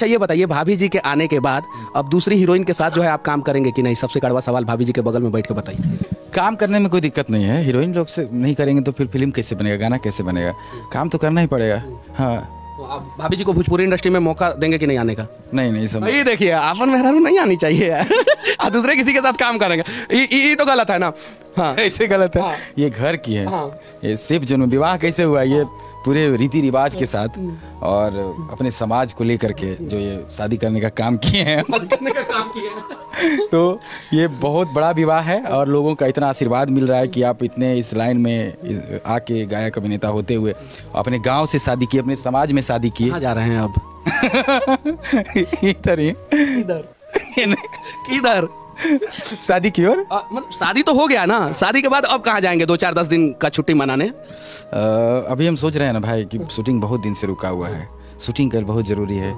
अच्छा ये बताइए, भाभी जी के आने के बाद अब दूसरी हीरोइन के साथ जो है आप काम करेंगे कि नहीं? सबसे कड़वा सवाल भाभी जी के बगल में बैठ के बताइए। काम करने में कोई दिक्कत नहीं है, हीरोइन लोग से नहीं करेंगे तो फिर फिल्म कैसे बनेगा, गाना कैसे बनेगा? काम तो करना ही पड़ेगा। हाँ, तो आप भाभी जी को भोजपुरी इंडस्ट्री में मौका देंगे कि नहीं आने का? नहीं सब ये देखिए, आपन मेहरारू नहीं आनी चाहिए यार। आप दूसरे किसी के साथ काम करेंगे, ये तो गलत है ना। हाँ, ऐसे गलत है। हाँ। ये घर की है। हाँ। ये सिर्फ जन्म विवाह कैसे हुआ, ये पूरे रीति रिवाज के साथ और अपने समाज को लेकर के जो ये शादी करने का काम किए हैं करने का काम किया। तो ये बहुत बड़ा विवाह है और लोगों का इतना आशीर्वाद मिल रहा है कि आप इतने इस लाइन में आके गायक अभिनेता होते हुए अपने गांव से शादी की, अपने समाज में शादी की। कहाँ जा रहे हैं अब? इधर ही किधर? शादी की ओर। मतलब शादी तो हो गया ना, शादी के बाद अब कहाँ जाएंगे 2-4-10 दिन का छुट्टी मनाने? अभी हम सोच रहे हैं ना भाई कि शूटिंग बहुत दिन से रुका हुआ है, शूटिंग कर बहुत ज़रूरी है।